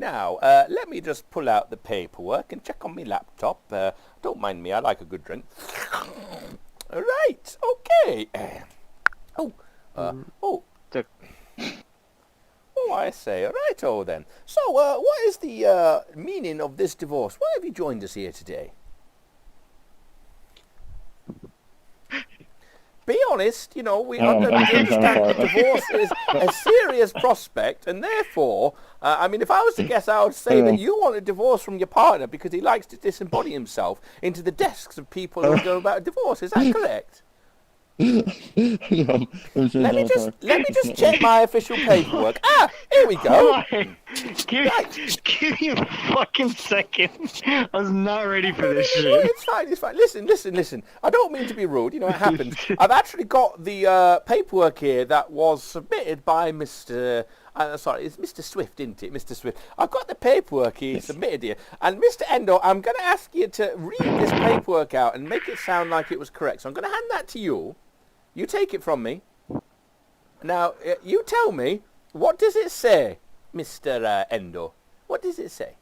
Now, let me just pull out the paperwork and check on my laptop. Don't mind me, I like a good drink. Right, okay. Oh, I say, righto then. So, what is the meaning of this divorce? Why have you joined us here today? Be honest, we understand that divorce is a serious prospect, and therefore, if I was to guess, I would say that you want a divorce from your partner because he likes to disembody himself into the desks of people who go about a divorce. Is that correct? No, let me just check my official paperwork. Here we go. Give me a fucking second. I was not ready for this shit. It's fine. Listen. I don't mean to be rude. It happens. I've actually got the paperwork here that was submitted by Mr. It's Mr. Swift, isn't it? Mr. Swift. I've got the paperwork he submitted here. And Mr. Endo, I'm going to ask you to read this paperwork out and make it sound like it was correct. So I'm going to hand that to you. You take it from me. Now, you tell me, what does it say, Mr. Endo? What does it say?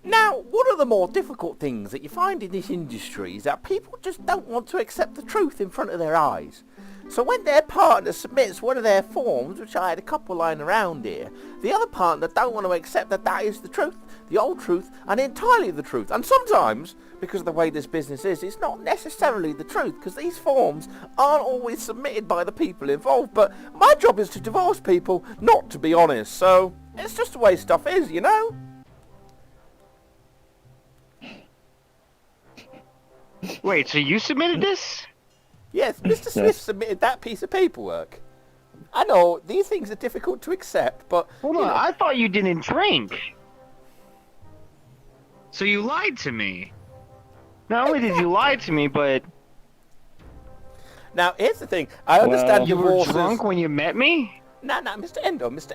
Now, one of the more difficult things that you find in this industry is that people just don't want to accept the truth in front of their eyes. So when their partner submits one of their forms, which I had a couple lying around here, the other partner don't want to accept that that is the truth, the old truth, and entirely the truth. And sometimes, because of the way this business is, it's not necessarily the truth, because these forms aren't always submitted by the people involved. But my job is to divorce people, not to be honest. So it's just the way stuff is, Wait, so you submitted this? Yes, Mr. Smith submitted that piece of paperwork. I know, these things are difficult to accept, but... Hold on, I thought you didn't drink. So you lied to me. Not only did you lie to me, but... Now, here's the thing. I understand divorces... You were drunk when you met me? No, Mr.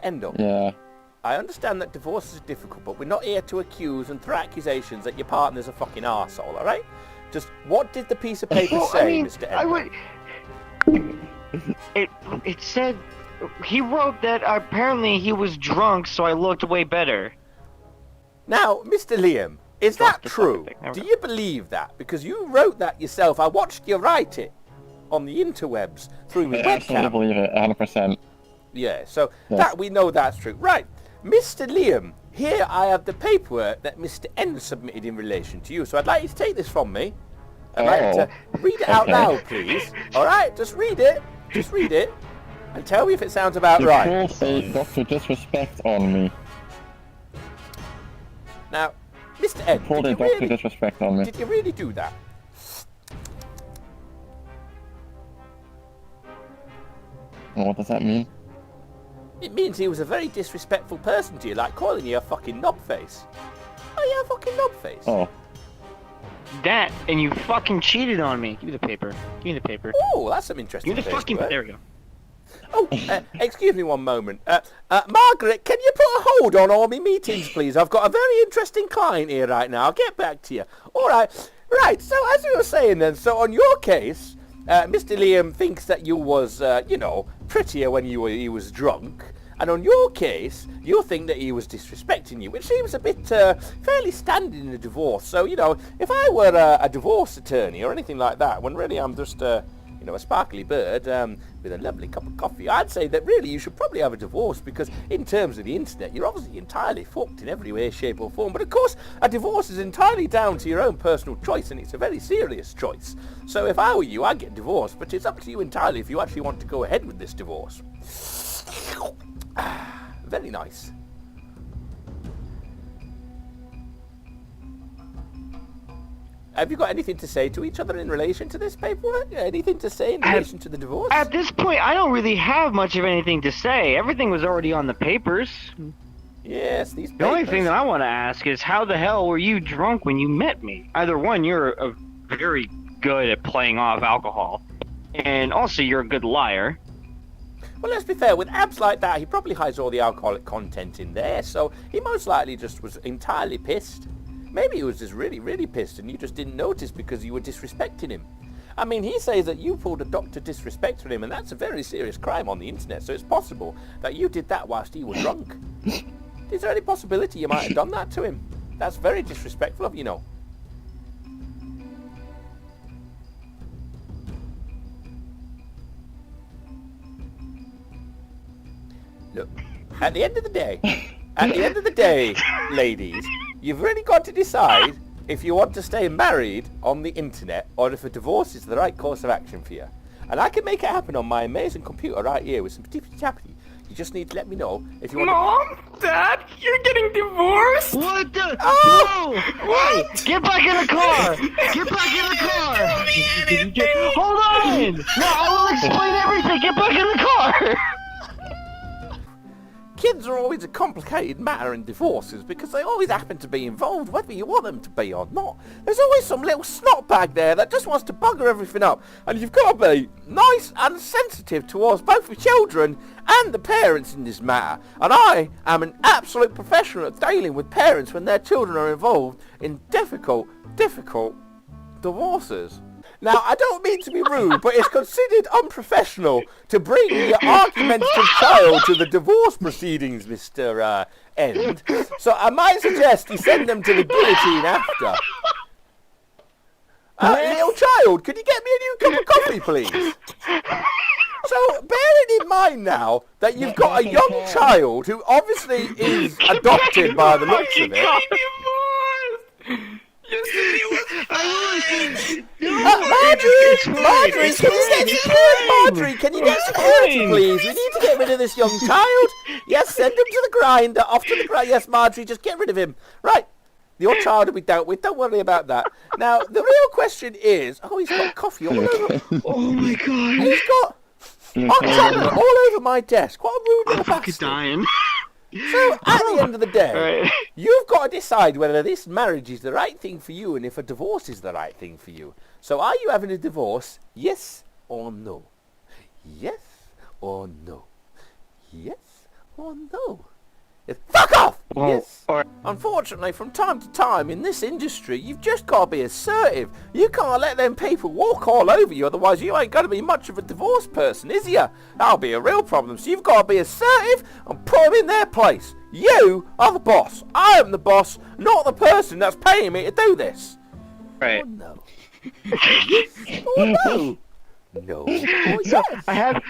Endo. Yeah. I understand that divorce is difficult, but we're not here to accuse and throw accusations that your partner's a fucking arsehole, alright? Just, what did the piece of paper say, Mr. Endo? It said... He wrote that apparently he was drunk, so I looked way better. Now, Mr. Liam, is that true? Do you believe that? Because you wrote that yourself. I watched you write it on the interwebs through the webcam. I believe it, 100%. Yeah, so that we know that's true. Right, Mr. Liam, here I have the paperwork that Mr. N submitted in relation to you. So I'd like you to take this from me. I'd like to read it out loud, please. All right, just read it. Just read it. And tell me if it sounds about right. You can't say Dr. Disrespect on me. Now, Mr. N, did you really do that? What does that mean? It means he was a very disrespectful person to you, like calling you a fucking knobface. Oh, yeah, a fucking knobface. Oh. That, and you fucking cheated on me. Give me the paper. Give me the paper. Oh, that's some interesting Give me the fucking... There we go. Oh, excuse me one moment. Margaret, can you put a hold on all my meetings, please? I've got a very interesting client here right now. I'll get back to you. All right. Right, so as we were saying then, so on your case, Mr. Liam thinks that you was, prettier when he was drunk. And on your case, you think that he was disrespecting you, which seems a bit fairly standard in a divorce. So, if I were a divorce attorney or anything like that, when really I'm just... a sparkly bird with a lovely cup of coffee, I'd say that really you should probably have a divorce, because in terms of the internet, you're obviously entirely fucked in every way, shape or form. But of course, a divorce is entirely down to your own personal choice, and it's a very serious choice. So if I were you, I'd get divorced, but it's up to you entirely if you actually want to go ahead with this divorce. Very nice. Have you got anything to say to each other in relation to this paperwork? Anything to say in relation to the divorce? At this point, I don't really have much of anything to say. Everything was already on the papers. Yes, these papers. The only thing that I want to ask is, how the hell were you drunk when you met me? Either one, you're very good at playing off alcohol, and also you're a good liar. Well, let's be fair, with abs like that, he probably hides all the alcoholic content in there, so he most likely just was entirely pissed. Maybe he was just really, really pissed and you just didn't notice because you were disrespecting him. I mean, he says that you pulled a Dr. Disrespect on him, and that's a very serious crime on the internet, so it's possible that you did that whilst he was drunk. Is there any possibility you might have done that to him? That's very disrespectful of you, know. Look, at the end of the day, ladies, you've really got to decide if you want to stay married on the internet or if a divorce is the right course of action for you. And I can make it happen on my amazing computer right here with some tippity-tappity. You just need to let me know if you want Mom? Dad? You're getting divorced? What the? Oh! No! Wait! Get back in the car! Get back in the car! Hold on! No, I will explain everything! Get back in the car! Kids are always a complicated matter in divorces because they always happen to be involved whether you want them to be or not. There's always some little snot bag there that just wants to bugger everything up, and you've got to be nice and sensitive towards both the children and the parents in this matter. And I am an absolute professional at dealing with parents when their children are involved in difficult divorces. Now, I don't mean to be rude, but it's considered unprofessional to bring your argumentative child to the divorce proceedings, Mr. End. So I might suggest you send them to the guillotine after. Little child, could you get me a new cup of coffee, please? So, bearing in mind now that you've got a young child who obviously is adopted by the looks of it. You said he was fine! Marjorie, can you get security, please? We need to get rid of this young child. Yes, send him to the grinder, off to the grinder. Yes, Marjorie, just get rid of him. Right, your child will be dealt with. Don't worry about that. Now, the real question is, oh, he's got coffee all over. Oh my god. He's got hot all over my desk. What a rude little I'm fucking bastard. dying. So, at the end of the day, Right. you've got to decide whether this marriage is the right thing for you and if a divorce is the right thing for you. So, are you having a divorce? Yes or no? Yes or no? Yes or no? Fuck off! Well, yes. or- Unfortunately, from time to time in this industry, you've just got to be assertive. You can't let them people walk all over you, otherwise you ain't going to be much of a divorced person, is you? That'll be a real problem. So you've got to be assertive and put them in their place. You are the boss. I am the boss, not the person that's paying me to do this. Right. Oh, no. Yes or no? No or So, yes? I have...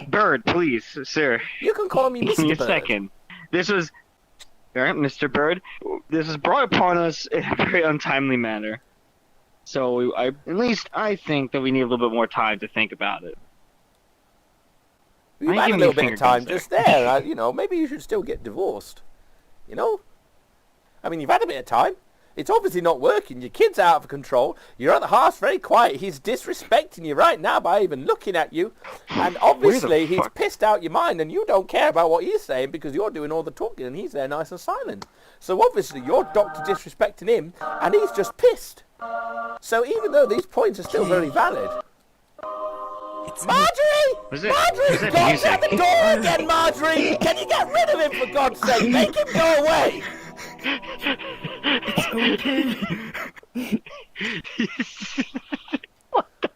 Bird, please, sir. You can call me Give me Mr. a Bird. second. This was... Alright, Mr. Bird. This was brought upon us in a very untimely manner. So, at least I think that we need a little bit more time to think about it. You I had a give little me bit of finger time guns just there. You know, maybe you should still get divorced. You know? I mean, you've had a bit of time. It's obviously not working. Your kid's out of control. You're at the house very quiet. He's disrespecting you right now by even looking at you. And obviously he's fuck? pissed out your mind and you don't care about what he's saying because you're doing all the talking and he's there nice and silent. So obviously you're Dr. disrespecting him and he's just pissed. So even though these points are still very valid... Marjorie! Was it- Marjorie! was it Don't music? shut the door again, Marjorie! Can you get rid of him for God's sake? Make him go away! What the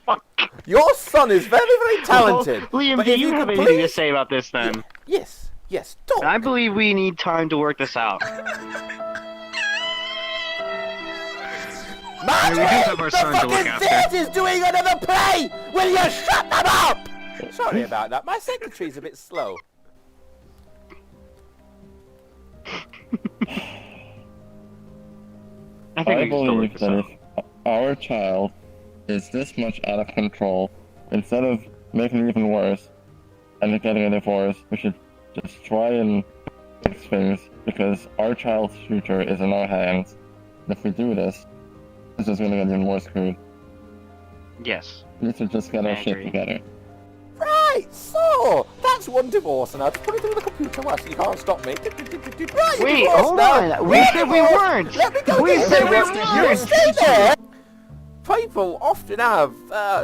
fuck? Your son is very, very talented. Well, Liam, but do if you could have anything to please- say about this then? Yes, talk. I believe we need time to work this out. Marjorie, we do have our the son to look fucking after. theatre's doing another play! Will you shut them up? Sorry about that. My secretary's a bit slow. I think I we can still work believe this that out. if our child is this much out of control, instead of making it even worse and getting a divorce, we should just try and fix things because our child's future is in our hands. And if we do this, it's just gonna get even more screwed. Yes. We need to just get our I shit agree. together. Right, so that's one divorce, and I'll just put it through the computer once, so you can't stop me. Right, Wait, divorced hold now. on. We You're said we divorced. weren't. Let me go We get said you. we You weren't. stay there. For people often have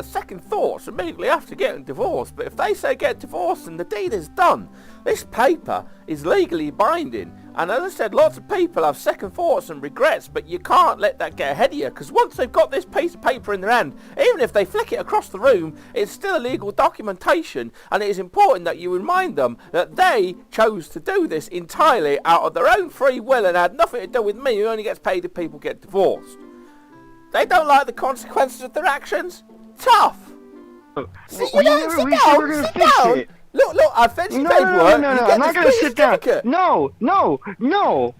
second thoughts immediately after getting divorced, but if they say get divorced and the deed is done, this paper is legally binding. And as I said, lots of people have second thoughts and regrets, but you can't let that get ahead of you, because once they've got this piece of paper in their hand, even if they flick it across the room, it's still legal documentation, and it is important that you remind them that they chose to do this entirely out of their own free will and had nothing to do with me, who only gets paid if people get divorced. They don't like the consequences of their actions? Tough! Sit down! Look, I've fetched your paperwork. No, I'm not gonna sit down. No!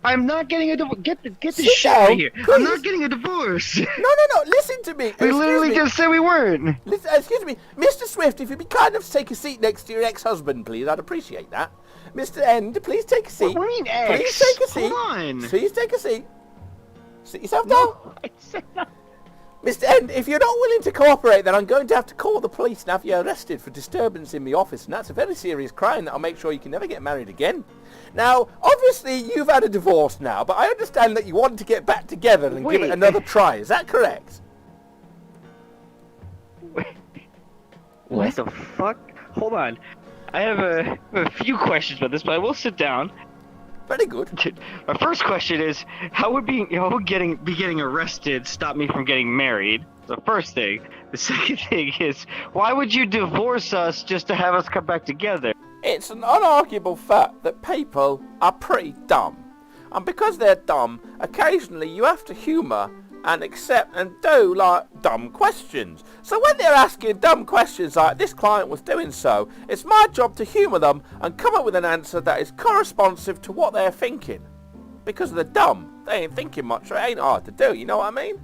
I'm not getting a divorce. Get the shit out of here. Please. I'm not getting a divorce. No, listen to me. We literally just said we weren't. Listen, excuse me. Mr. Swift, if you'd be kind enough to take a seat next to your ex-husband, please, I'd appreciate that. Mr. End, please take a seat. What do you mean ex? Please take a seat. Hold on. Please take a seat. Sit yourself down. No, I said no. Mr. End, if you're not willing to cooperate, then I'm going to have to call the police and have you arrested for disturbance in the office, and that's a very serious crime that'll make sure you can never get married again. Now, obviously, you've had a divorce now, but I understand that you want to get back together and give it another try. Is that correct? What the fuck? Hold on. I have a few questions about this, but I will sit down. Very good. My first question is, how would getting arrested stop me from getting married? The first thing. The second thing is, why would you divorce us just to have us come back together? It's an unarguable fact that people are pretty dumb. And because they're dumb, occasionally you have to humour and accept and do like dumb questions. So when they're asking dumb questions like this client was doing so, it's my job to humour them and come up with an answer that is corresponsive to what they're thinking. Because they're dumb, they ain't thinking much, so it ain't hard to do, you know what I mean?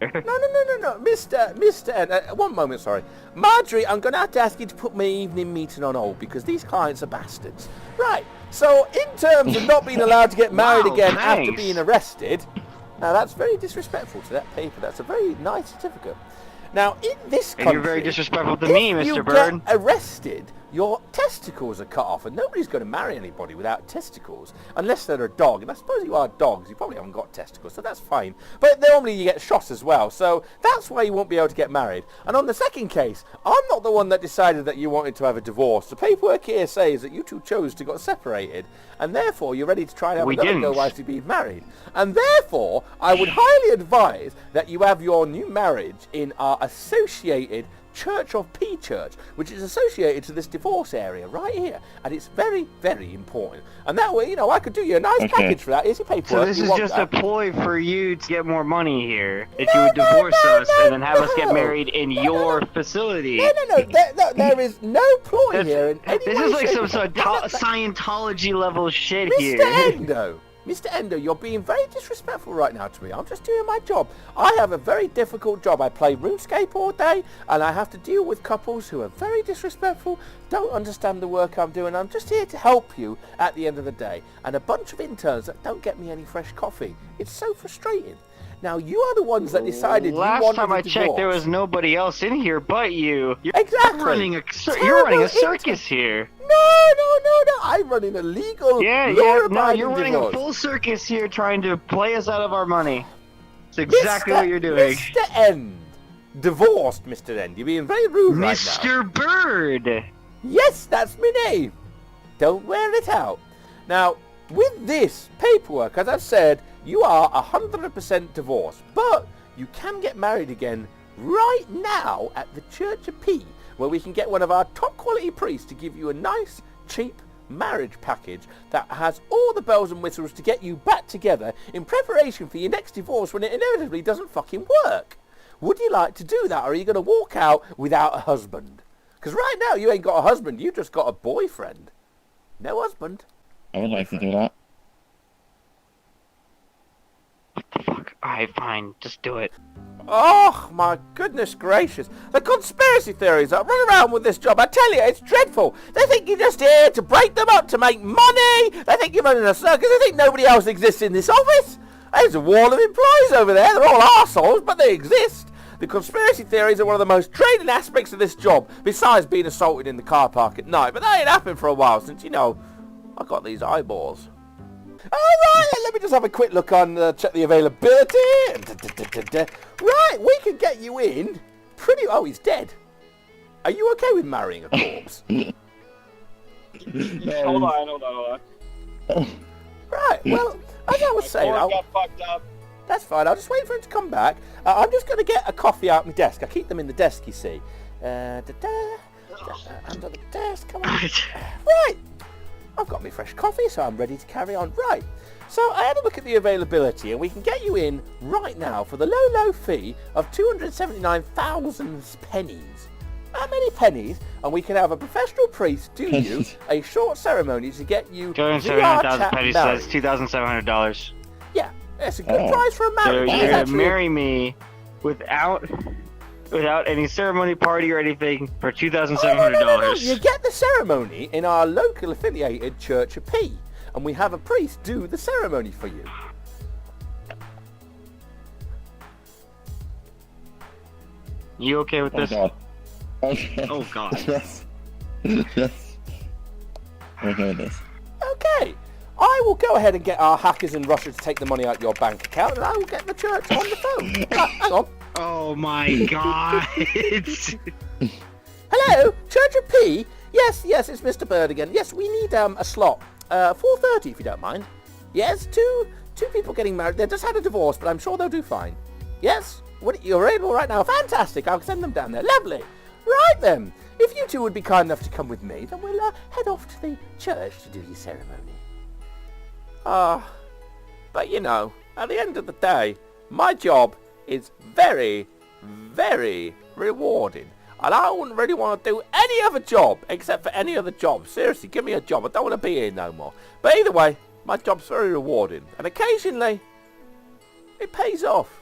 No, Mr. One moment, sorry. Marjorie, I'm going to have to ask you to put my evening meeting on hold because these clients are bastards. Right, so in terms of not being allowed to get married again after being arrested, now that's very disrespectful to that paper. That's a very nice certificate. Now, in this country, and you're very disrespectful to me, Mr. Bird. If you get arrested, your testicles are cut off, and nobody's going to marry anybody without testicles, unless they're a dog. And I suppose you are dogs, you probably haven't got testicles, so that's fine. But normally you get shot as well, so that's why you won't be able to get married. And on the second case, I'm not the one that decided that you wanted to have a divorce. The paperwork here says that you two chose to get separated, and therefore you're ready to try and have another go whilst you're being married. And therefore, I would highly advise that you have your new marriage in our associated Church of P Church, which is associated to this divorce area right here, and it's very, very important. And that way, you know, I could do you a nice package for that. Here's your paperwork. So this is just a ploy for you to get more money here. That you would divorce us and then have us get married in your facility. No. There is no ploy here in any way. This is like some sort of Scientology level shit here. Mr. Endo, you're being very disrespectful right now to me. I'm just doing my job. I have a very difficult job. I play RuneScape all day, and I have to deal with couples who are very disrespectful, don't understand the work I'm doing. I'm just here to help you at the end of the day. And a bunch of interns that don't get me any fresh coffee. It's so frustrating. Now, you are the ones that decided you wanted a divorce. Last time I checked, there was nobody else in here but you. Exactly. You're running a circus here. No. I'm running a legal, you're running a full circus here trying to play us out of our money. That's exactly what you're doing. Mr. End. Divorced, Mr. End. You're being very rude right now. Mr. Bird. Yes, that's my name. Don't wear it out. Now, with this paperwork, as I've said, you are 100% divorced, but you can get married again right now at the Church of P, where we can get one of our top quality priests to give you a nice, cheap marriage package that has all the bells and whistles to get you back together in preparation for your next divorce when it inevitably doesn't fucking work. Would you like to do that, or are you going to walk out without a husband? Because right now you ain't got a husband, you just got a boyfriend. No husband. I would like to do that. What the fuck? Alright, fine. Just do it. Oh, my goodness gracious. The conspiracy theories that run around with this job, I tell you, it's dreadful. They think you're just here to break them up to make money. They think you're running a circus. They think nobody else exists in this office. There's a wall of employees over there. They're all arseholes, but they exist. The conspiracy theories are one of the most trading aspects of this job, besides being assaulted in the car park at night. But that ain't happened for a while since, you know, I got these eyeballs. All right, let me just have a quick look on, check the availability. Right, we can get you in pretty... Oh, he's dead. Are you okay with marrying a corpse? Hold on. Right, well, as I was saying... Cord got fucked up. That's fine, I'll just wait for him to come back. I'm just going to get a coffee out of my desk. I keep them in the desk, you see. Under the desk, come on. Right, I've got my fresh coffee, so I'm ready to carry on. Right, so I had a look at the availability, and we can get you in right now for the low fee of 279,000 pennies. How many pennies? And we can have a professional priest do you a short ceremony to get you 279,000 VRchat pennies, so married. that's $2,700. Yeah, it's a good price for a So marriage. you're It's gonna actually- marry me without any ceremony, party, or anything for $2,700. No. You get the ceremony in our local affiliated Church of P, and we have a priest do the ceremony for you. You okay with Oh this? god. Okay. Oh god. Yes. Yes. Okay with this. Okay, I will go ahead and get our hackers in Russia to take the money out of your bank account, and I will get the church on the phone. Hang on. Oh my god. Hello, Church of P? Yes, it's Mr. Bird again. Yes, we need a slot. 4:30 if you don't mind. Yes, two people getting married. They just had a divorce, but I'm sure they'll do fine. Yes? What, you're able right now? Fantastic. I'll send them down there. Lovely. Right then. If you two would be kind enough to come with me, then we'll head off to the church to do your ceremony. But you know, at the end of the day, my job is very, very rewarding. And I wouldn't really want to do any other job except for any other job. Seriously, give me a job. I don't want to be here no more. But either way, my job's very rewarding. And occasionally, it pays off.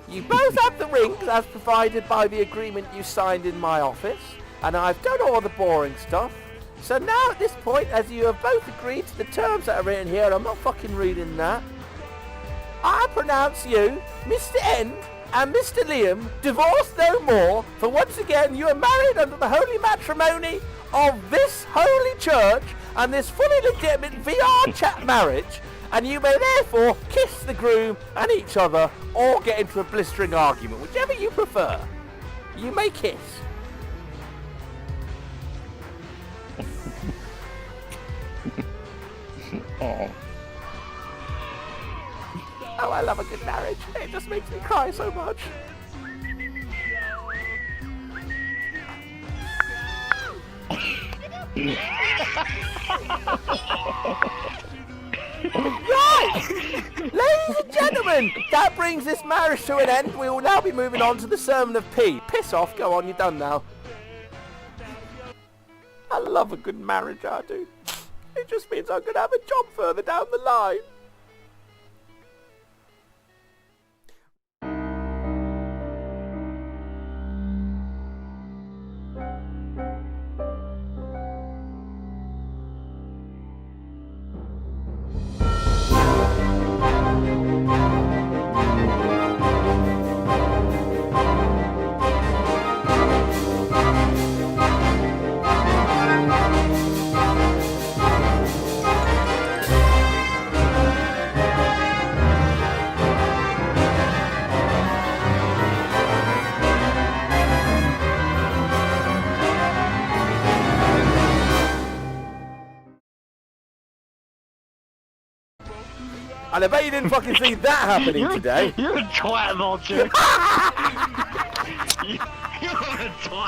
You both have the rings as provided by the agreement you signed in my office. And I've done all the boring stuff. So now at this point, as you have both agreed to the terms that are written here, and I'm not fucking reading that, I pronounce you, Mr. End and Mr. Liam, divorced no more, for once again you are married under the holy matrimony of this holy church and this fully legitimate VRchat marriage, and you may therefore kiss the groom and each other or get into a blistering argument, whichever you prefer. You may kiss. Oh. Oh, I love a good marriage. It just makes me cry so much. Right! Ladies and gentlemen, that brings this marriage to an end. We will now be moving on to the Sermon of P. Piss off, go on, you're done now. I love a good marriage, I do. It just means I'm going to have a job further down the line. And I bet you didn't fucking see that happening today. You're a twat, Vulture. You're a twat.